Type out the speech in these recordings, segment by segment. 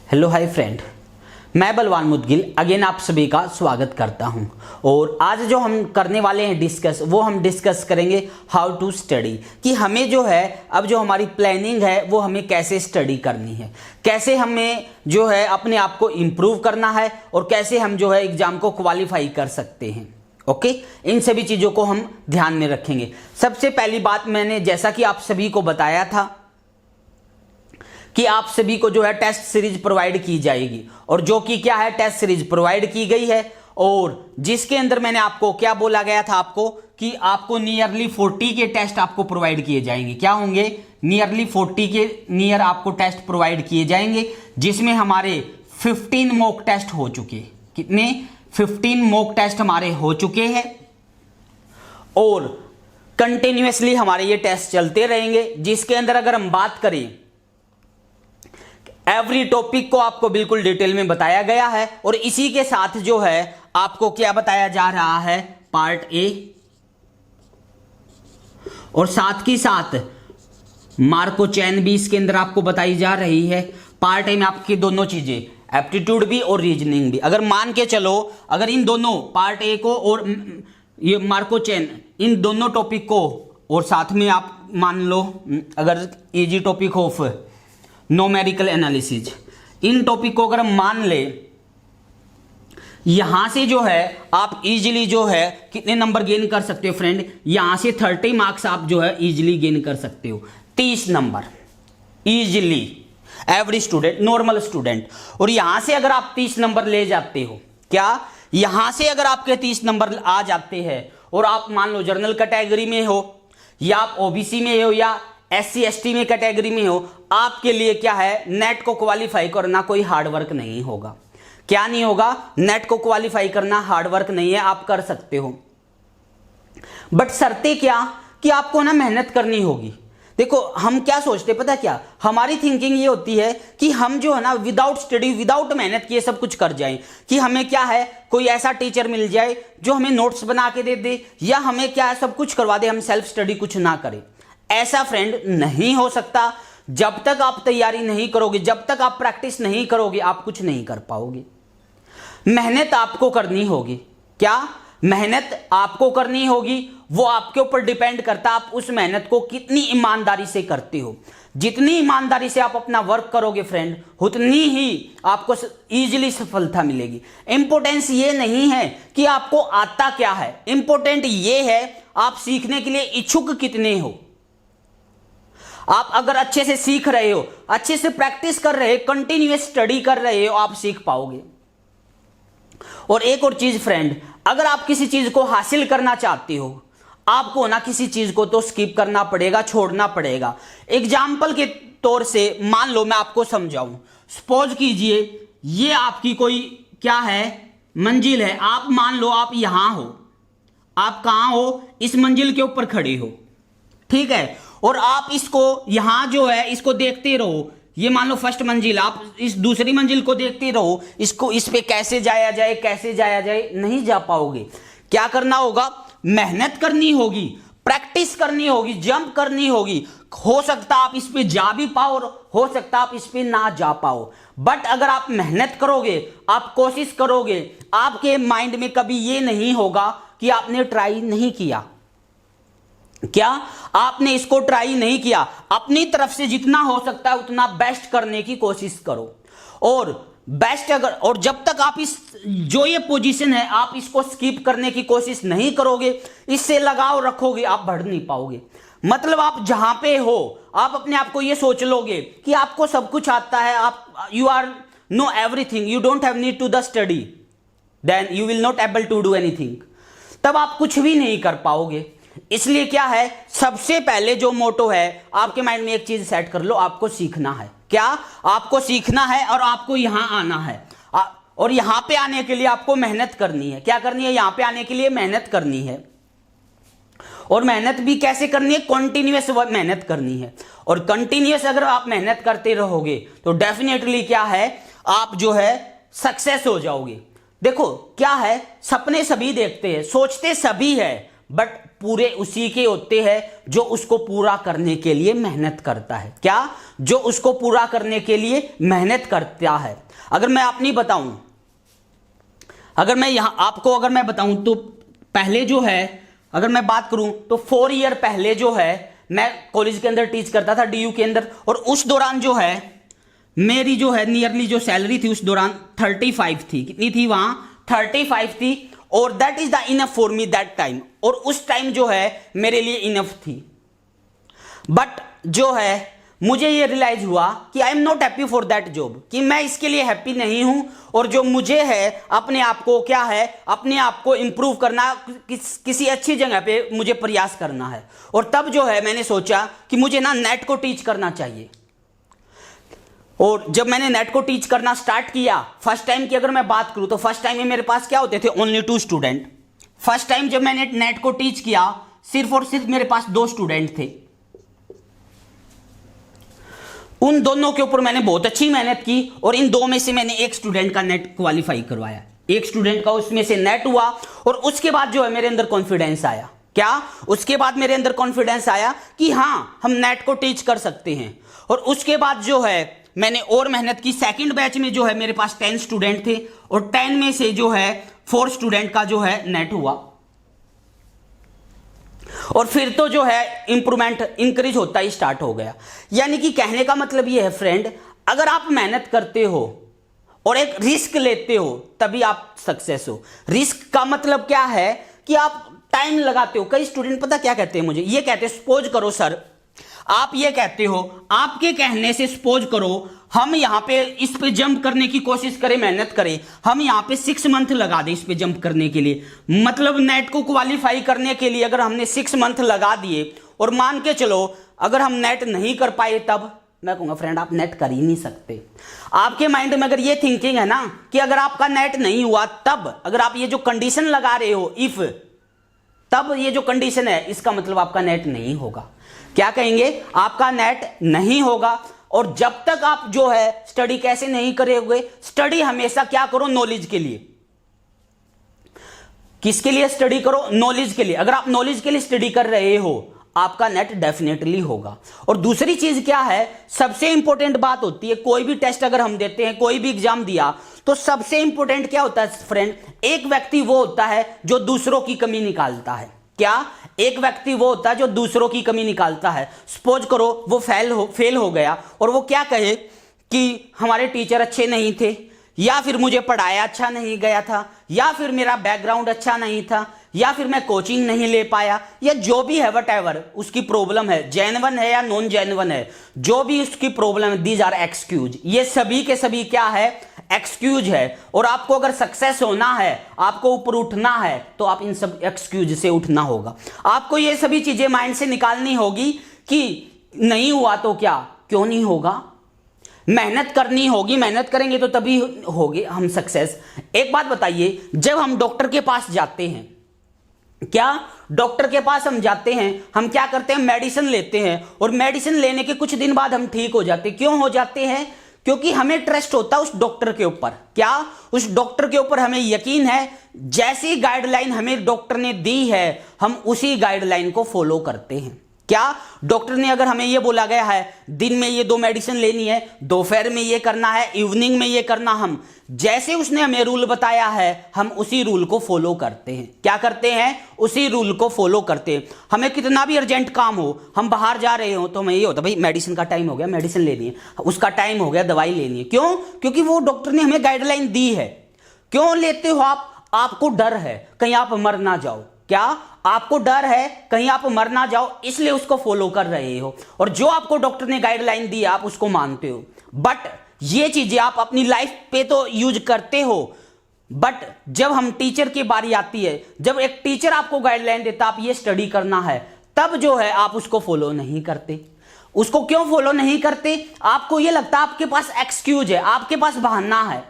Hello hi friend, मैं बलवान Moudgil again आप सभी का स्वागत करता हूं। और आज जो हम करने वाले हैं डिस्कस, वो हम डिस्कस करेंगे हाउ टू स्टडी, कि हमें जो है अब जो हमारी प्लानिंग है वो हमें कैसे स्टडी करनी है, कैसे हमें जो है अपने आप को इम्प्रूव करना है और कैसे हम जो है एग्जाम को क्वालिफाई कर सकते हैं। ओके, इन सभी चीज़ों को हम ध्यान में रखेंगे। सबसे पहली बात, मैंने जैसा कि आप सभी को बताया था कि आप सभी को जो है टेस्ट सीरीज प्रोवाइड की जाएगी, और जो कि क्या है, टेस्ट सीरीज प्रोवाइड की गई है, और जिसके अंदर मैंने आपको क्या बोला गया था आपको कि आपको नियरली 40 के टेस्ट आपको प्रोवाइड किए जाएंगे। क्या होंगे? नियरली 40 के नियर आपको टेस्ट प्रोवाइड किए जाएंगे, जिसमें हमारे 15 मॉक टेस्ट हो चुके। कितने? 15 मॉक टेस्ट हमारे हो चुके हैं, और कंटिन्यूअसली हमारे ये टेस्ट चलते रहेंगे, जिसके अंदर अगर हम बात करें, एवरी टॉपिक को आपको बिल्कुल डिटेल में बताया गया है, और इसी के साथ जो है आपको क्या बताया जा रहा है, पार्ट ए, और साथ ही साथ मार्को चैन भी इसके अंदर आपको बताई जा रही है। पार्ट ए में आपकी दोनों चीजें, एप्टीट्यूड भी और रीजनिंग भी। अगर मान के चलो, अगर इन दोनों पार्ट ए को और ये मार्को चैन, इन दोनों टॉपिक को, और साथ में आप मान लो अगर easy topic of numerical analysis, in topic को अगर हम मान ले, यहां से जो है आप इजीली जो है कितने नंबर गेन कर सकते हो फ्रेंड? यहां से 30 मार्क्स आप जो है इजीली गेन कर सकते हो, 30 number easily, every student, normal student. और यहां से अगर आप 30 नंबर ले जाते हो, क्या यहां से अगर आपके 30 नंबर आ जाते हैं, और आप मान लो जनरल कैटेगरी में हो, या आप ओबीसी में हो, या SC ST में कैटेगरी में हो, आपके लिए क्या है, नेट को क्वालिफाई करना कोई हार्ड वर्क नहीं होगा। क्या नहीं होगा? नेट को क्वालिफाई करना हार्ड वर्क नहीं है, आप कर सकते हो। बट शर्तें क्या कि आपको ना मेहनत करनी होगी। देखो हम क्या सोचते, पता क्या, हमारी थिंकिंग ये होती है कि हम जो है ना विदाउट स्टडी, विदाउट मेहनत किए सब कुछ कर जाएं, कि हमें क्या है, कोई ऐसा टीचर मिल जाए जो हमें नोट्स बना के दे दे, या हमें क्या है सब कुछ करवा दे, हम सेल्फ स्टडी कुछ ना करें। ऐसा फ्रेंड नहीं हो सकता। जब तक आप तैयारी नहीं करोगे, जब तक आप प्रैक्टिस नहीं करोगे, आप कुछ नहीं कर पाओगे। मेहनत आपको करनी होगी। क्या मेहनत आपको करनी होगी? वो आपके ऊपर डिपेंड करता है आप उस मेहनत को कितनी ईमानदारी से करते हो। जितनी ईमानदारी से आप अपना वर्क करोगे फ्रेंड, उतनी ही आपको इजीली सफलता मिलेगी। इंपॉर्टेंस ये नहीं है कि आपको आता क्या है, इंपॉर्टेंट ये है आप सीखने के लिए इच्छुक कितने हो। आप अगर अच्छे से सीख रहे हो, अच्छे से प्रैक्टिस कर रहे हो, कंटिन्यूअस स्टडी कर रहे हो, आप सीख पाओगे। और एक और चीज फ्रेंड, अगर आप किसी चीज को हासिल करना चाहते हो, आपको ना किसी चीज को तो स्किप करना पड़ेगा, छोड़ना पड़ेगा। एग्जाम्पल के तौर से मान लो, मैं आपको समझाऊं, सपोज कीजिए ये आपकी कोई क्या है, मंजिल है। आप मान लो आप यहां हो, आप कहां हो, इस मंजिल के ऊपर खड़े हो, ठीक है, और आप इसको यहां जो है इसको देखते रहो। ये मान लो फर्स्ट मंजिल, आप इस दूसरी मंजिल को देखते रहो, इसको इस पे कैसे जाया जाए, कैसे जाया जाए, नहीं जा पाओगे। क्या करना होगा? मेहनत करनी होगी, प्रैक्टिस करनी होगी, जंप करनी होगी। हो सकता आप इस पे जा भी पाओ, हो सकता आप इस पे ना जा पाओ, बट अगर आप मेहनत करोगे, आप कोशिश करोगे, आपके माइंड में कभी ये नहीं होगा कि आपने ट्राई नहीं किया। क्या आपने इसको ट्राई नहीं किया? अपनी तरफ से जितना हो सकता है उतना बेस्ट करने की कोशिश करो, और बेस्ट अगर, और जब तक आप इस जो ये पोजीशन है आप इसको स्किप करने की कोशिश नहीं करोगे, इससे लगाव रखोगे, आप बढ़ नहीं पाओगे। मतलब आप जहां पे हो, आप अपने आप को ये सोच लोगे कि आपको सब कुछ आता है, आप you are know everything, you don't have need to the study, then you will not able to do anything. तब आप कुछ भी नहीं कर पाओगे। इसलिए क्या है, सबसे पहले जो मोटो है, आपके माइंड में एक चीज सेट कर लो, आपको सीखना है। क्या? आपको सीखना है, और आपको यहां आना है, और यहां पे आने के लिए आपको मेहनत करनी है। क्या करनी है? यहां पे आने के लिए मेहनत करनी है। और मेहनत भी कैसे करनी है? कॉन्टिन्यूअस मेहनत करनी है। और कंटिन्यूअस अगर आप मेहनत करते रहोगे तो डेफिनेटली क्या है, आप जो है सक्सेस हो जाओगे। देखो क्या है, सपने सभी देखते हैं, सोचते सभी है, बट पूरे उसी के होते हैं जो उसको पूरा करने के लिए मेहनत करता है। क्या? जो उसको पूरा करने के लिए मेहनत करता है। अगर मैं अपनी बताऊं, अगर मैं यहां आपको अगर मैं बताऊं तो पहले जो है, अगर मैं बात करूं तो 4 ईयर पहले जो है मैं कॉलेज के अंदर टीच करता था डीयू के अंदर, और उस दौरान जो है मेरी जो है नियरली जो सैलरी थी उस दौरान 35 थी। कितनी थी वहां? 35 थी, और that is the enough for me that time, और उस टाइम जो है मेरे लिए इनफ थी। बट जो है मुझे ये रियलाइज हुआ कि I am not happy for that job, कि मैं इसके लिए हैप्पी नहीं हूं, और जो मुझे है अपने आप को क्या है, अपने आप को इंप्रूव करना, किसी अच्छी जगह पे मुझे प्रयास करना है। और तब जो है मैंने सोचा कि मुझे ना नेट को टीच करना चाहिए। और जब मैंने नेट को टीच करना स्टार्ट किया, फर्स्ट टाइम की अगर मैं बात करूं तो फर्स्ट टाइम में मेरे पास क्या होते थे? Only 2 student. फर्स्ट टाइम जब मैंने नेट को टीच किया सिर्फ और सिर्फ मेरे पास 2 स्टूडेंट थे। उन दोनों के ऊपर मैंने बहुत अच्छी मेहनत की, और इन 2 में से मैंने एक स्टूडेंट का नेट क्वालिफाई करवाया, एक स्टूडेंट का उसमें से नेट हुआ, और उसके बाद जो है मेरे अंदर कॉन्फिडेंस आया। क्या? उसके बाद मेरे अंदर कॉन्फिडेंस आया कि हां हम नेट को टीच कर सकते हैं। और उसके बाद जो है मैंने और मेहनत की। सेकंड बैच में जो है मेरे पास 10 स्टूडेंट थे, और 10 में से जो है 4 स्टूडेंट का जो है नेट हुआ, और फिर तो जो है इंप्रूवमेंट इंक्रीज होता ही स्टार्ट हो गया। यानी कि कहने का मतलब ये है फ्रेंड, अगर आप मेहनत करते हो और एक रिस्क लेते हो तभी आप सक्सेस हो। रिस्क का मतलब क्या है कि आप टाइम लगाते हो। कई स्टूडेंट पता क्या कहते हैं मुझे? ये कहते हैं सपोज करो सर, आप ये कहते हो, आपके कहने से सपोज करो हम यहां पे इस पे जंप करने की कोशिश करें, मेहनत करें, हम यहां पे 6 मंथ लगा दें इस पे जंप करने के लिए, मतलब नेट को क्वालिफाई करने के लिए अगर हमने 6 मंथ लगा दिए, और मान के चलो अगर हम नेट नहीं कर पाए, तब मैं कहूंगा फ्रेंड आप नेट कर ही नहीं सकते। आपके माइंड में अगर ये थिंकिंग है ना कि अगर आपका नेट नहीं हुआ तब, अगर आप ये जो कंडीशन लगा रहे हो इफ, तब ये जो कंडीशन है इसका मतलब आपका नेट नहीं होगा। क्या कहेंगे? आपका नेट नहीं होगा। और जब तक आप जो है स्टडी कैसे नहीं करोगे? स्टडी हमेशा क्या करो? नॉलेज के लिए। किसके लिए स्टडी करो? नॉलेज के लिए। अगर आप नॉलेज के लिए स्टडी कर रहे हो आपका नेट डेफिनेटली होगा। और दूसरी चीज क्या है, सबसे इंपॉर्टेंट बात होती है, कोई भी टेस्ट अगर हम देते हैं, कोई भी एग्जाम दिया, तो सबसे इंपॉर्टेंट क्या होता है फ्रेंड? एक व्यक्ति वो होता है जो दूसरों की कमी निकालता है। क्या? एक व्यक्ति वो होता है जो दूसरों की कमी निकालता है। सपोज करो वो फेल हो गया, और वो क्या कहे कि हमारे टीचर अच्छे नहीं थे, या फिर मुझे पढ़ाया अच्छा नहीं गया था, या फिर मेरा बैकग्राउंड अच्छा नहीं था, या फिर मैं कोचिंग नहीं ले पाया, या जो भी है वटएवर उसकी प्रॉब्लम है, जेन्युइन है या नॉन जेन्युइन है, जो भी उसकी प्रॉब्लम है, दीज आर एक्सक्यूज। ये सभी के सभी क्या है? एक्सक्यूज है। और आपको अगर सक्सेस होना है, आपको ऊपर उठना है, तो आप इन सब एक्सक्यूज से उठना होगा। आपको ये सभी चीजें माइंड से निकालनी होगी कि नहीं हुआ तो क्या, क्यों नहीं होगा, मेहनत करनी होगी, मेहनत करेंगे तो तभी होगी हम सक्सेस। एक बात बताइए, जब हम डॉक्टर के पास जाते हैं, क्या डॉक्टर के पास हम जाते हैं, हम क्या करते हैं? मेडिसिन लेते हैं, और मेडिसिन लेने के कुछ दिन बाद हम ठीक हो जाते हैं। क्यों हो जाते हैं? क्योंकि हमें ट्रस्ट होता है उस डॉक्टर के ऊपर। क्या? उस डॉक्टर के ऊपर हमें यकीन है, जैसी गाइडलाइन हमें डॉक्टर ने दी है हम उसी गाइडलाइन को फॉलो करते हैं। क्या? डॉक्टर ने अगर हमें यह बोला गया है दिन में ये 2 मेडिसिन लेनी है, दोपहर में ये करना है, इवनिंग में ये करना, हम जैसे उसने हमें रूल बताया है हम उसी रूल को फॉलो करते हैं। क्या करते हैं? उसी रूल को फॉलो करते हैं। हमें कितना भी अर्जेंट काम हो, हम बाहर जा रहे हो, तो हमें ये होता है भाई मेडिसिन का टाइम हो गया, मेडिसिन लेनी है, उसका टाइम हो गया, दवाई लेनी है। क्यों? क्योंकि वो डॉक्टर ने हमें गाइडलाइन दी है। क्यों लेते हो आप? आपको डर है कहीं आप मर ना जाओ। क्या? आपको डर है कहीं आप मर ना जाओ, इसलिए उसको फॉलो कर रहे हो। और जो आपको डॉक्टर ने गाइडलाइन दी आप उसको मानते हो। बट ये चीजें आप अपनी लाइफ पे तो यूज करते हो, बट जब हम टीचर की बारी आती है, जब एक टीचर आपको गाइडलाइन देता आप ये स्टडी करना है, तब जो है आप उसको फॉलो नहीं करते। उसको क्यों फॉलो नहीं करते? आपको ये लगता है आपके पास एक्सक्यूज है, आपके पास बहाना है,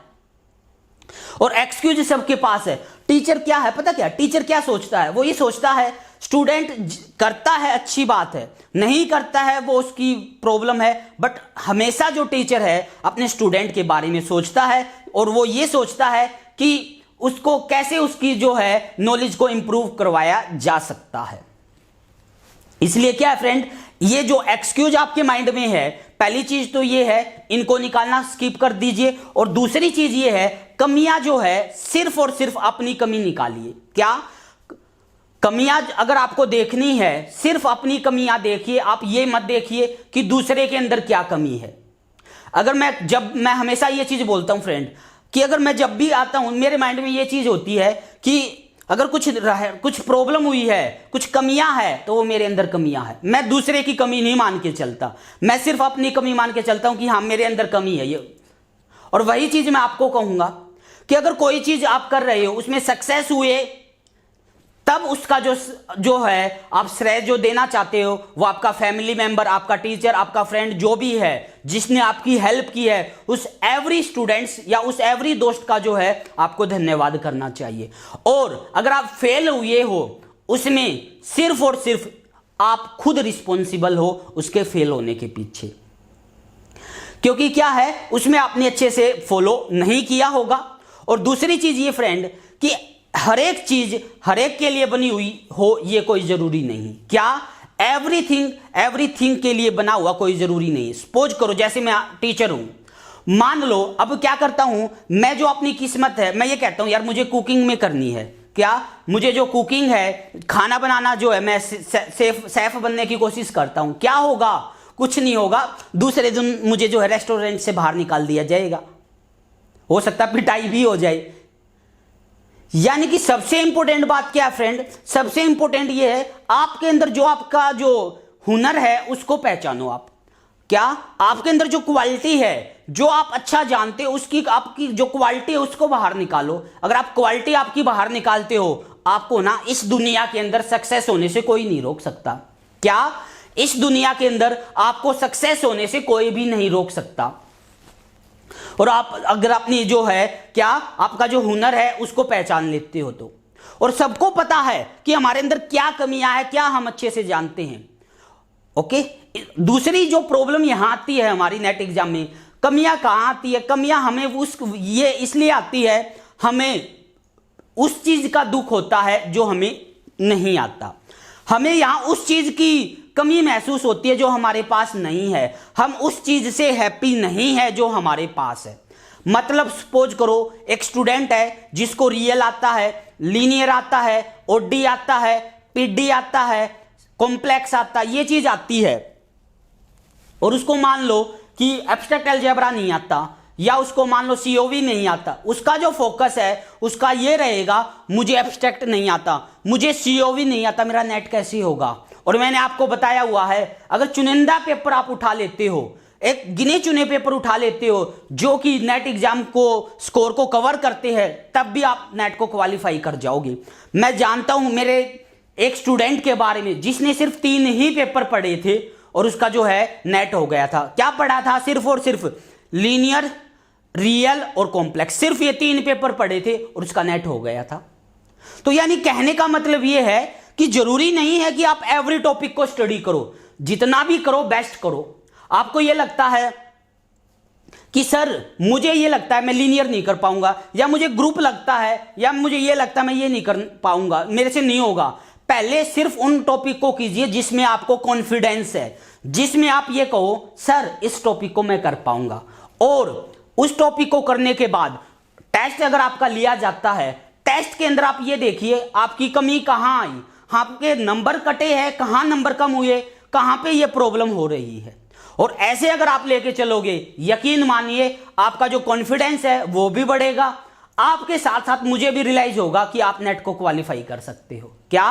और एक्सक्यूज सबके पास है। टीचर क्या है पता? क्या टीचर क्या सोचता है? वो ये सोचता है स्टूडेंट करता है अच्छी बात है, नहीं करता है वो उसकी प्रॉब्लम है, बट हमेशा जो टीचर है अपने स्टूडेंट के बारे में सोचता है, और वो ये सोचता है कि उसको कैसे उसकी जो है नॉलेज को इंप्रूव करवाया जा सकता है। इसलिए क्या है फ्रेंड, ये जो एक्सक्यूज आपके माइंड में है, पहली चीज तो ये है, इनको निकालना स्किप कर दीजिए। और दूसरी चीज ये है, कमियां जो है सिर्फ और सिर्फ अपनी कमी निकालिए। क्या कमियां अगर आपको देखनी है, सिर्फ अपनी कमियां देखिए, आप ये मत देखिए कि दूसरे के अंदर क्या कमी है। अगर मैं हमेशा ये चीज बोलता हूं फ्रेंड कि अगर मैं जब भी आता हूं, मेरे माइंड में ये चीज होती है कि अगर कुछ प्रॉब्लम हुई है, कुछ कमियां है, तो वो मेरे अंदर कमियां है। मैं दूसरे की कमी नहीं मान के चलता, मैं सिर्फ अपनी कमी मान के चलता हूं कि हाँ मेरे अंदर कमी है ये। और वही चीज मैं आपको कहूंगा कि अगर कोई चीज आप कर रहे हो, उसमें सक्सेस हुए, तब उसका जो है आप श्रेय जो देना चाहते हो, वो आपका फैमिली मेंबर, आपका टीचर, आपका फ्रेंड, जो भी है जिसने आपकी हेल्प की है, उस एवरी स्टूडेंट्स या उस एवरी दोस्त का जो है आपको धन्यवाद करना चाहिए। और अगर आप फेल हुए हो, उसमें सिर्फ और सिर्फ आप खुद रिस्पॉन्सिबल हो उसके फेल होने के पीछे, क्योंकि क्या है, उसमें आपने अच्छे से फॉलो नहीं किया होगा। और दूसरी चीज ये फ्रेंड कि हर एक चीज हर एक के लिए बनी हुई हो ये कोई जरूरी नहीं। क्या एवरीथिंग के लिए बना हुआ कोई जरूरी नहीं। सपोज करो जैसे मैं टीचर हूं, मान लो अब क्या करता हूं मैं, जो अपनी किस्मत है, मैं ये कहता हूं यार मुझे कुकिंग में करनी है। क्या मुझे जो कुकिंग है, खाना बनाना जो है, मैं शेफ बनने की कोशिश करता हूं। क्या होगा? कुछ नहीं होगा, दूसरे दिन मुझे जो है रेस्टोरेंट से बाहर निकाल दिया जाएगा, हो सकता है पिटाई भी हो जाए। यानी कि सबसे इंपॉर्टेंट बात क्या है फ्रेंड, सबसे इंपॉर्टेंट ये है आपके अंदर जो आपका जो हुनर है उसको पहचानो आप। क्या आपके अंदर जो क्वालिटी है, जो आप अच्छा जानते हो, उसकी आपकी जो क्वालिटी है उसको बाहर निकालो। अगर आप क्वालिटी आपकी बाहर निकालते हो, आपको ना इस दुनिया के अंदर सक्सेस होने से कोई नहीं रोक सकता। क्या इस दुनिया के अंदर आपको सक्सेस होने से कोई भी नहीं रोक सकता। और आप अगर अपनी जो है, क्या आपका जो हुनर है उसको पहचान लेते हो तो, और सबको पता है कि हमारे अंदर क्या कमियां है, क्या हम अच्छे से जानते हैं। ओके, दूसरी जो प्रॉब्लम यहां आती है हमारी नेट एग्जाम में, कमियां कहां आती है? कमियां हमें ये इसलिए आती है, हमें उस चीज का दुख होता है जो हमें नहीं आता। हमें यहां उस चीज की कमी महसूस होती है जो हमारे पास नहीं है। हम उस चीज से हैप्पी नहीं है जो हमारे पास है। मतलब सपोज करो एक स्टूडेंट है जिसको रियल आता है, लीनियर आता है, ओडी आता है, पीडी आता है, कॉम्प्लेक्स आता है, ये चीज आती है, और उसको मान लो कि एब्स्ट्रैक्ट अलजेब्रा नहीं आता, या उसको मान लो सीओवी नहीं आता। उसका जो फोकस है उसका ये रहेगा, मुझे एब्स्ट्रैक्ट नहीं आता, मुझे सीओवी नहीं आता, मेरा नेट कैसे होगा। और मैंने आपको बताया हुआ है, अगर चुनिंदा पेपर आप उठा लेते हो, एक गिने चुने पेपर उठा लेते हो जो कि नेट एग्जाम को स्कोर को कवर करते हैं, तब भी आप नेट को क्वालिफाई कर जाओगे। मैं जानता हूं मेरे एक स्टूडेंट के बारे में जिसने सिर्फ 3 ही पेपर पढ़े थे और उसका जो है नेट हो गया था। क्या पढ़ा था? सिर्फ और सिर्फ लीनियर, रियल और कॉम्प्लेक्स, सिर्फ ये 3 पेपर पढ़े थे और उसका नेट हो गया था। तो यानी कहने का मतलब ये है कि जरूरी नहीं है कि आप एवरी टॉपिक को स्टडी करो, जितना भी करो बेस्ट करो। आपको ये लगता है कि सर मुझे ये लगता है मैं लीनियर नहीं कर पाऊंगा, या मुझे ग्रुप लगता है, या मुझे ये लगता है मैं ये नहीं कर पाऊंगा, मेरे से नहीं होगा। पहले सिर्फ उन टॉपिक को कीजिए जिसमें आपको कॉन्फिडेंस है, जिसमें आप ये कहो सर इस टॉपिक को मैं कर पाऊंगा। और उस टॉपिक को करने के बाद टेस्ट अगर आपका लिया जाता है, टेस्ट के अंदर आप ये देखिए आपकी कमी कहां आई, आपके नंबर कटे हैं, कहां नंबर कम हुए, कहां पे ये प्रॉब्लम हो रही है। और ऐसे अगर आप लेके चलोगे, यकीन मानिए आपका जो कॉन्फिडेंस है वो भी बढ़ेगा। आपके साथ साथ मुझे भी रियलाइज होगा कि आप नेट को क्वालिफाई कर सकते हो। क्या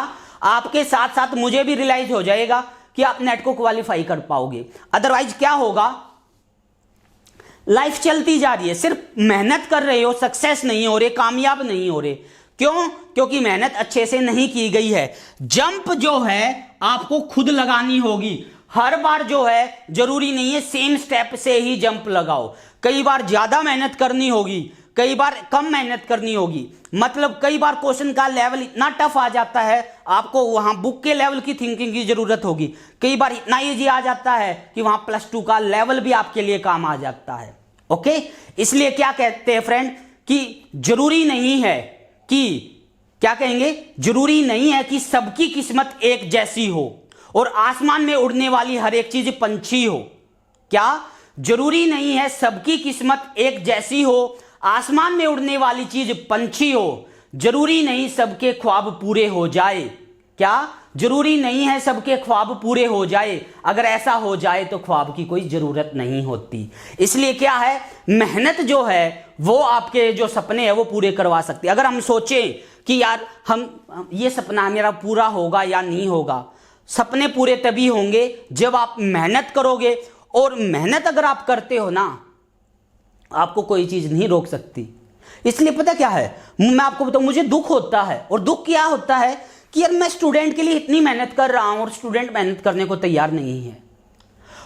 आपके साथ साथ मुझे भी रियलाइज हो जाएगा कि आप नेट को क्वालिफाई कर पाओगे। अदरवाइज क्या होगा, लाइफ चलती जा रही है, सिर्फ मेहनत कर रहे हो, सक्सेस नहीं हो रहे, कामयाब नहीं हो रहे। क्यों? क्योंकि मेहनत अच्छे से नहीं की गई है। जंप जो है आपको खुद लगानी होगी। हर बार जो है जरूरी नहीं है सेम स्टेप से ही जंप लगाओ, कई बार ज्यादा मेहनत करनी होगी, कई बार कम मेहनत करनी होगी। मतलब कई बार क्वेश्चन का लेवल इतना टफ आ जाता है, आपको वहां बुक के लेवल की थिंकिंग की जरूरत होगी। कई बार इतना इजी आ जाता है कि वहां +2 का लेवल भी आपके लिए काम आ जाता है। ओके, इसलिए क्या कहते हैं फ्रेंड कि जरूरी नहीं है कि, क्या कहेंगे, जरूरी नहीं है कि सबकी किस्मत एक जैसी हो, और आसमान में उड़ने वाली हर एक चीज पंछी हो। क्या जरूरी नहीं है सबकी किस्मत एक जैसी हो। आसमान में उड़ने वाली चीज पंछी हो, जरूरी नहीं सबके ख्वाब पूरे हो जाए। क्या जरूरी नहीं है सबके ख्वाब पूरे हो जाए। अगर ऐसा हो जाए तो ख्वाब की कोई जरूरत नहीं होती। इसलिए क्या है, मेहनत जो है वो आपके जो सपने हैं वो पूरे करवा सकती है। अगर हम सोचें कि यार हम ये सपना मेरा पूरा होगा या नहीं होगा, सपने पूरे तभी होंगे जब आप मेहनत करोगे। और मेहनत अगर आप करते हो ना, आपको कोई चीज नहीं रोक सकती। इसलिए पता क्या है, मैं आपको बताऊं, मुझे दुख होता है। और दुख क्या होता है कि यार मैं स्टूडेंट के लिए इतनी मेहनत कर रहा हूं और स्टूडेंट मेहनत करने को तैयार नहीं है।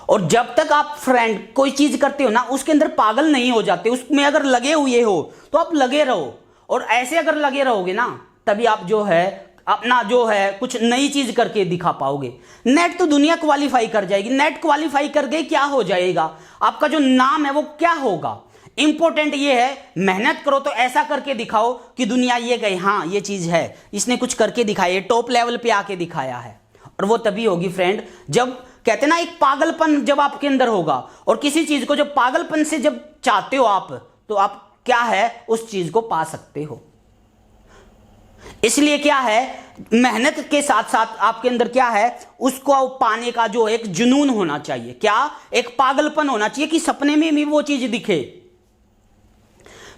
और जब तक आप फ्रेंड कोई चीज करते हो ना, उसके अंदर पागल नहीं हो जाते, उसमें अगर लगे हुए हो तो आप लगे रहो। और ऐसे अगर लगे रहोगे ना, तभी आप जो है अपना जो है कुछ नई चीज करके दिखा पाओगे। नेट तो दुनिया क्वालिफाई कर जाएगी, नेट क्वालिफाई कर गई क्या हो जाएगा, आपका जो नाम है वो क्या होगा। इंपॉर्टेंट ये है मेहनत करो तो ऐसा करके दिखाओ कि दुनिया ये गई, हाँ ये चीज है, इसने कुछ करके दिखाया, टॉप लेवल पे आके दिखाया है। और वो तभी होगी फ्रेंड जब कहते ना एक पागलपन जब आपके अंदर होगा। और किसी चीज को जब पागलपन से जब चाहते हो आप, तो आप क्या है उस चीज को पा सकते हो। इसलिए क्या है, मेहनत के साथ साथ आपके अंदर क्या है, उसको पाने का जो एक जुनून होना चाहिए। क्या एक पागलपन होना चाहिए कि सपने में भी वो चीज दिखे।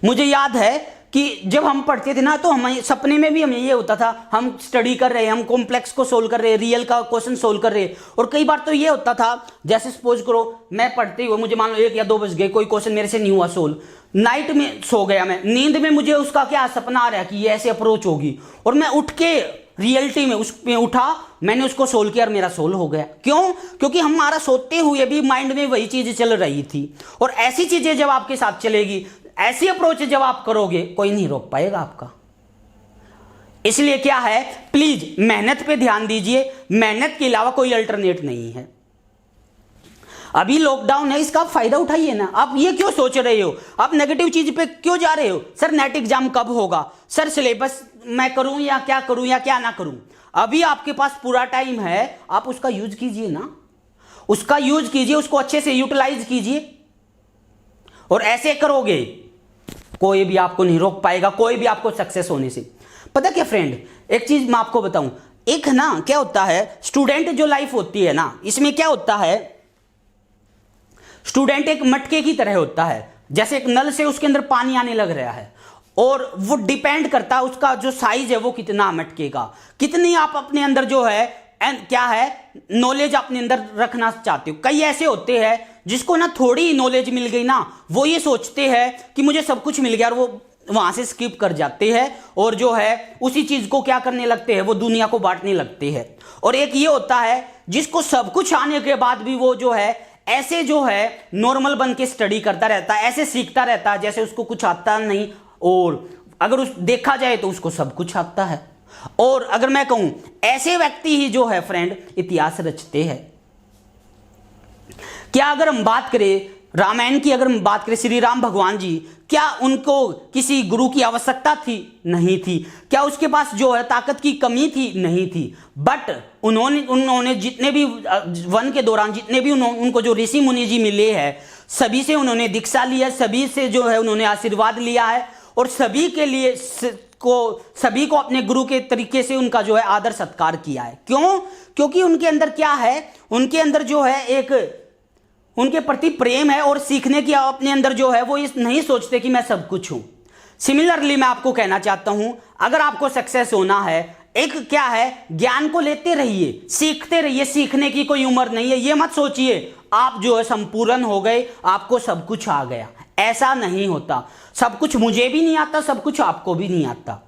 मुझे याद है कि जब हम पढ़ते थे ना, तो हमें सपने में भी हमें ये होता था, हम स्टडी कर रहे हैं, हम कॉम्प्लेक्स को सोल्व कर रहे हैं, रियल का क्वेश्चन सोल्व कर रहे हैं। और कई बार तो ये होता था, जैसे सपोज करो मैं पढ़ते हुए मुझे मान लो 1 या 2 बज गए, कोई क्वेश्चन मेरे से नहीं हुआ सोल्व, नाइट में सो गया मैं, नींद में मुझे उसका क्या सपना आ रहा है कि ये ऐसे अप्रोच होगी, और मैं उठ के रियलिटी में उसमें उठा, मैंने उसको सोल्व किया और मेरा सोल्व हो गया। क्यों? क्योंकि हमारा सोते हुए भी माइंड में वही चीज चल रही थी। और ऐसी चीजें जब आपके साथ चलेगी, ऐसी अप्रोच जब आप करोगे, कोई नहीं रोक पाएगा आपका। इसलिए क्या है, प्लीज मेहनत पे ध्यान दीजिए, मेहनत के अलावा कोई अल्टरनेट नहीं है। अभी लॉकडाउन है, इसका फायदा उठाइए ना। आप ये क्यों सोच रहे हो, आप नेगेटिव चीज पे क्यों जा रहे हो, सर नेट एग्जाम कब होगा, सर सिलेबस मैं करूं या क्या ना करूं। अभी आपके पास पूरा टाइम है, आप उसका यूज कीजिए ना, उसका यूज कीजिए, उसको अच्छे से यूटिलाइज कीजिए। और ऐसे करोगे कोई भी आपको नहीं रोक पाएगा, कोई भी आपको सक्सेस होने से। पता क्या फ्रेंड, एक चीज मैं आपको बताऊं, एक ना क्या होता है, स्टूडेंट जो लाइफ होती है ना, इसमें क्या होता है, स्टूडेंट एक मटके की तरह होता है। जैसे एक नल से उसके अंदर पानी आने लग रहा है, और वो डिपेंड करता है उसका जो साइज है वो कितना मटके का, कितनी आप अपने अंदर जो है क्या है नॉलेज अपने अंदर रखना चाहते हो। कई ऐसे होते हैं जिसको ना थोड़ी नॉलेज मिल गई ना, वो ये सोचते हैं कि मुझे सब कुछ मिल गया, और वो वहां से स्किप कर जाते हैं और जो है उसी चीज को क्या करने लगते हैं, वो दुनिया को बांटने लगते हैं। और एक ये होता है जिसको सब कुछ आने के बाद भी वो जो है ऐसे जो है नॉर्मल बन के स्टडी करता रहता है, ऐसे सीखता रहता है जैसे उसको कुछ आता नहीं। और अगर उस देखा जाए तो उसको सब कुछ आता है। और अगर मैं कहूं, ऐसे व्यक्ति ही जो है फ्रेंड इतिहास रचते हैं। क्या अगर हम बात करें रामायण की, अगर हम बात करें श्री राम भगवान जी, क्या उनको किसी गुरु की आवश्यकता थी? नहीं थी। क्या उसके पास जो है ताकत की कमी थी? नहीं थी। बट उन्होंने जितने भी वन के दौरान जितने भी उनको जो ऋषि मुनि जी मिले हैं, सभी से उन्होंने दीक्षा लिया, सभी से जो है उन्होंने आशीर्वाद लिया है, और सभी के लिए सभी को अपने गुरु के तरीके से उनका जो है आदर सत्कार किया है। क्यों? क्योंकि उनके अंदर क्या है, उनके अंदर जो है एक उनके प्रति प्रेम है, और सीखने की अपने अंदर जो है वो इस नहीं सोचते कि मैं सब कुछ हूं। सिमिलरली मैं आपको कहना चाहता हूं, अगर आपको सक्सेस होना है, एक क्या है, ज्ञान को लेते रहिए, सीखते रहिए, सीखने की कोई उम्र नहीं है। ये मत सोचिए आप जो है संपूर्ण हो गए, आपको सब कुछ आ गया, ऐसा नहीं होता। सब कुछ मुझे भी नहीं आता, सब कुछ आपको भी नहीं आता।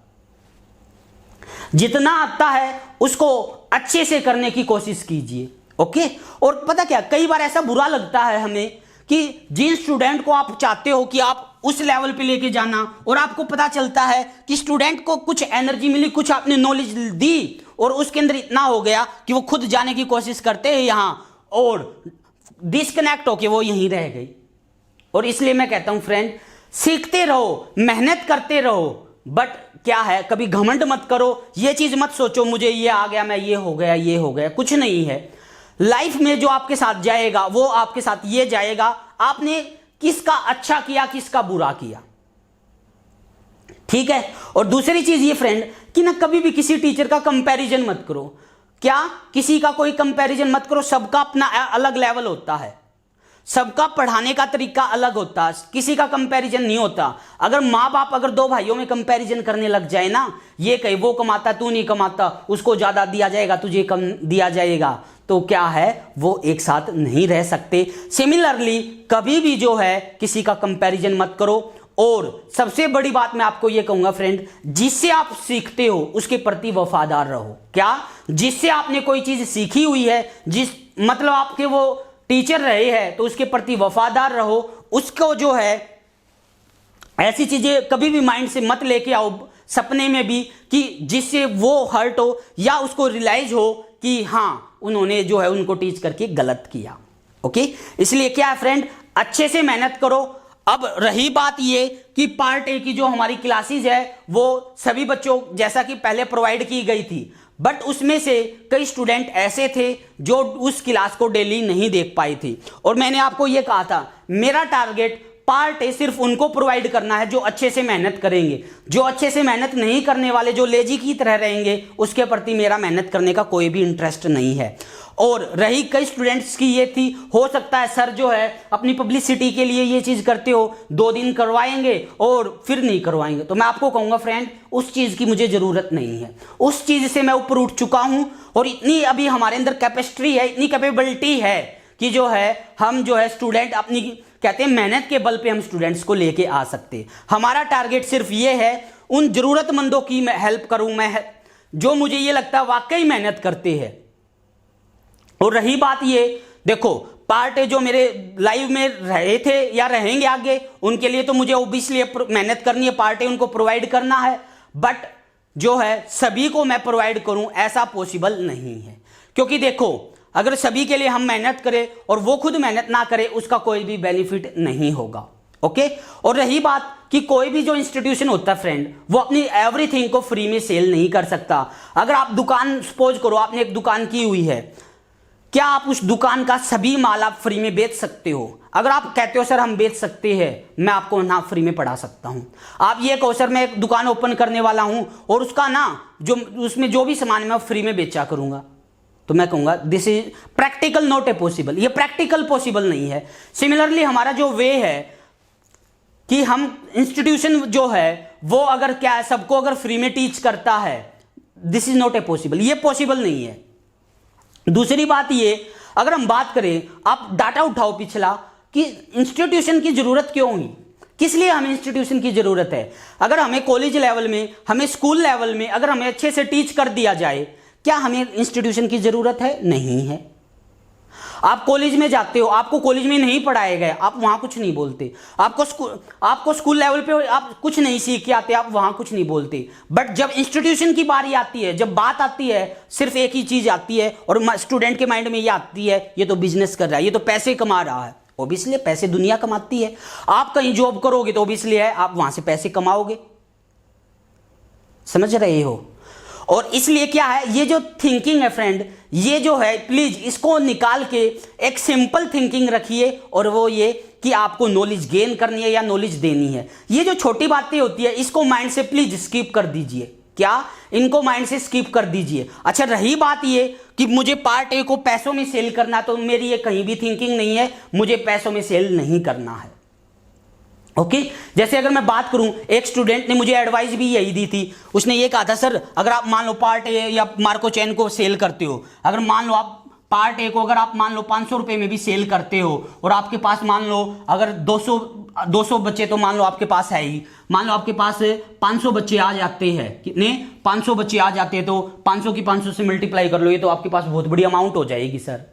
जितना आता है उसको अच्छे से करने की कोशिश कीजिए। ओके। और पता क्या, कई बार ऐसा बुरा लगता है हमें कि जिन स्टूडेंट को आप चाहते हो कि आप उस लेवल पे लेके जाना, और आपको पता चलता है कि स्टूडेंट को कुछ एनर्जी मिली, कुछ आपने नॉलेज दी, और उसके अंदर इतना हो गया कि वो खुद जाने की कोशिश करते हैं यहां, और डिस्कनेक्ट होके वो यहीं रह गई। और इसलिए मैं कहता हूं फ्रेंड, सीखते रहो, मेहनत करते रहो, बट क्या है, कभी घमंड मत करो, ये चीज मत सोचो मुझे ये आ गया, मैं ये हो गया, ये हो गया, कुछ नहीं है। लाइफ में जो आपके साथ जाएगा वो आपके साथ ये जाएगा, आपने किसका अच्छा किया, किसका बुरा किया, ठीक है। और दूसरी चीज ये फ्रेंड कि ना कभी भी किसी टीचर का कंपैरिजन मत करो। क्या, किसी का कोई कंपैरिजन मत करो, सबका अपना अलग लेवल होता है, सबका पढ़ाने का तरीका अलग होता है, किसी का कंपैरिजन नहीं होता। अगर माँ बाप अगर दो भाइयों में कंपैरिजन करने लग जाए ना, ये कहे वो कमाता तू नहीं कमाता, उसको ज्यादा दिया जाएगा तुझे कम दिया जाएगा, तो क्या है वो एक साथ नहीं रह सकते। सिमिलरली कभी भी जो है किसी का कंपैरिजन मत करो। और सबसे बड़ी बात मैं आपको ये कहूंगा फ्रेंड, जिससे आप सीखते हो उसके प्रति वफादार रहो। क्या, जिससे आपने कोई चीज सीखी हुई है, जिस मतलब आपके वो टीचर रहे हैं, तो उसके प्रति वफादार रहो। उसको जो है ऐसी चीजें कभी भी माइंड से मत लेके आओ सपने में भी कि जिससे वो हर्ट हो या उसको रियलाइज हो कि हाँ उन्होंने जो है उनको टीच करके गलत किया। ओके, इसलिए क्या है फ्रेंड, अच्छे से मेहनत करो। अब रही बात ये कि पार्ट ए की जो हमारी क्लासेस है वो सभी बच्चों जैसा कि पहले प्रोवाइड की गई थी, बट उसमें से कई स्टूडेंट ऐसे थे जो उस क्लास को डेली नहीं देख पाई थी। और मैंने आपको ये कहा था मेरा टारगेट पार्ट ए सिर्फ उनको प्रोवाइड करना है जो अच्छे से मेहनत करेंगे। जो अच्छे से मेहनत नहीं करने वाले, जो लेजी की तरह रहेंगे, उसके प्रति मेरा मेहनत करने का कोई भी इंटरेस्ट नहीं है। और रही कई स्टूडेंट्स की ये थी, हो सकता है सर जो है अपनी पब्लिसिटी के लिए ये चीज करते हो, 2 दिन करवाएंगे और फिर नहीं करवाएंगे। तो मैं आपको कहूंगा फ्रेंड, उस चीज की मुझे जरूरत नहीं है, उस चीज से मैं ऊपर उठ चुका हूं और इतनी अभी हमारे अंदर कैपेसिटी है, इतनी कैपेबिलिटी है कि जो है हम जो है स्टूडेंट अपनी कहते हैं मेहनत के बल पे हम स्टूडेंट्स को लेके आ सकते। हमारा टारगेट सिर्फ ये है उन जरूरतमंदों की मैं हेल्प करूं, मैं जो मुझे ये लगता है वाकई मेहनत करते हैं। और रही बात ये, देखो पार्ट जो मेरे लाइव में रहे थे या रहेंगे आगे, उनके लिए तो मुझे ओबियसली मेहनत करनी है, पार्ट उनको प्रोवाइड करना है, बट जो है सभी को मैं प्रोवाइड करूं ऐसा पॉसिबल नहीं है। क्योंकि देखो अगर सभी के लिए हम मेहनत करें और वो खुद मेहनत ना करे, उसका कोई भी बेनिफिट नहीं होगा। ओके, और रही बात कि कोई भी जो इंस्टीट्यूशन होता है फ्रेंड, वो अपनी एवरीथिंग को फ्री में सेल नहीं कर सकता। अगर आप दुकान सपोज करो आपने एक दुकान की हुई है, क्या आप उस दुकान का सभी माल आप फ्री में बेच सकते हो? अगर आप कहते हो सर हम बेच सकते हैं, मैं आपको ना फ्री में पढ़ा सकता हूं। आप ये कहो सर मैं एक दुकान ओपन करने वाला हूं और उसका ना जो उसमें जो भी सामान मैं फ्री में बेचा करूंगा, तो मैं कहूंगा this is practical not a possible, ये प्रैक्टिकल पॉसिबल नहीं है। सिमिलरली हमारा जो वे है कि हम इंस्टीट्यूशन जो है वो अगर क्या है सबको अगर फ्री में टीच करता है, this is not a possible, ये पॉसिबल नहीं है। दूसरी बात ये, अगर हम बात करें, आप डाटा उठाओ पिछला कि इंस्टीट्यूशन की जरूरत क्यों हुई, किस लिए हमें इंस्टीट्यूशन की जरूरत है। अगर हमें कॉलेज लेवल में, हमें स्कूल लेवल में अगर हमें अच्छे से टीच कर दिया जाए, क्या हमें इंस्टीट्यूशन की जरूरत है? नहीं है। आप कॉलेज में जाते हो, आपको कॉलेज में नहीं पढ़ाए गए, आप वहां कुछ नहीं बोलते। आपको स्कूल लेवल पे आप कुछ नहीं सीख के आते, आप वहां कुछ नहीं बोलते। बट जब इंस्टीट्यूशन की बारी आती है, जब बात आती है, सिर्फ एक ही चीज आती है और स्टूडेंट के माइंड में ये आती है, ये तो बिजनेस कर रहा है, ये तो पैसे कमा रहा है। ओबियसली पैसे दुनिया कमाती है। आप कहीं जॉब करोगे तो ओबियसली है आप वहां से पैसे कमाओगे, समझ रहे हो। और इसलिए क्या है, ये जो थिंकिंग है फ्रेंड, ये जो है प्लीज इसको निकाल के एक सिंपल थिंकिंग रखिए, और वो ये कि आपको नॉलेज गेन करनी है या नॉलेज देनी है। ये जो छोटी बातें होती है इसको माइंड से प्लीज स्किप कर दीजिए। क्या, इनको माइंड से स्किप कर दीजिए। अच्छा, रही बात ये कि मुझे पार्ट ए को पैसों में सेल करना, तो मेरी ये कहीं भी थिंकिंग नहीं है, मुझे पैसों में सेल नहीं करना है। ओके, जैसे अगर मैं बात करूं, एक स्टूडेंट ने मुझे एडवाइस भी यही दी थी। उसने ये कहा था सर अगर आप मान लो पार्ट ए या मार्को चैन को सेल करते हो, अगर मान लो आप पार्ट ए को अगर आप मान लो 500 रुपए में भी सेल करते हो और आपके पास मान लो अगर 200 बच्चे तो मान लो आपके पास है ही, मान लो आपके पास 500 बच्चे आ जाते हैं, कितने 500 बच्चे आ जाते हैं, तो 500 की 500 से मल्टीप्लाई कर लो, ये तो आपके पास बहुत बड़ी अमाउंट हो जाएगी सर।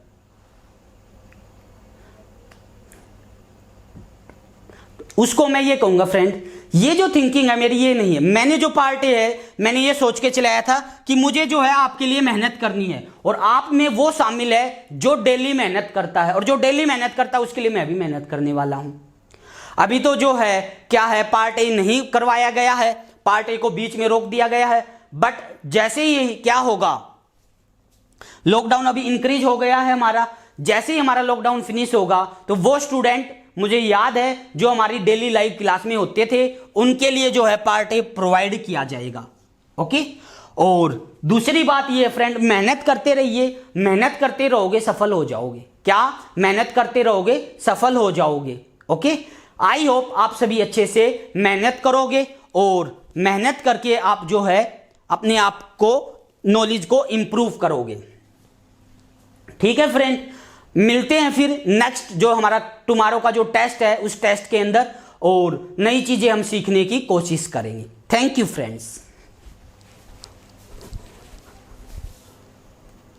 उसको मैं ये कहूंगा फ्रेंड, ये जो थिंकिंग है मेरी ये नहीं है। मैंने जो पार्ट है मैंने ये सोच के चलाया था कि मुझे जो है आपके लिए मेहनत करनी है, और आप में वो शामिल है जो डेली मेहनत करता है, और जो डेली मेहनत करता है उसके लिए मैं भी मेहनत करने वाला हूं। अभी तो जो है क्या है, पार्ट ए नहीं करवाया गया है, पार्ट ए को बीच में रोक दिया गया है। बट जैसे ही क्या होगा, लॉकडाउन अभी इंक्रीज हो गया है हमारा, जैसे ही हमारा लॉकडाउन फिनिश होगा तो वो स्टूडेंट, मुझे याद है जो हमारी डेली लाइव क्लास में होते थे, उनके लिए जो है पार्ट ए प्रोवाइड किया जाएगा। ओके। और दूसरी बात ये फ्रेंड, मेहनत करते रहिए, मेहनत करते रहोगे सफल हो जाओगे। क्या? मेहनत करते रहोगे सफल हो जाओगे। ओके। आई होप आप सभी अच्छे से मेहनत करोगे और मेहनत करके आप जो है अपने आप को, नॉलेज को इंप्रूव करोगे। ठीक है फ्रेंड, मिलते हैं फिर नेक्स्ट जो हमारा टुमारो का जो टेस्ट है उस टेस्ट के अंदर, और नई चीजें हम सीखने की कोशिश करेंगे। Thank you friends.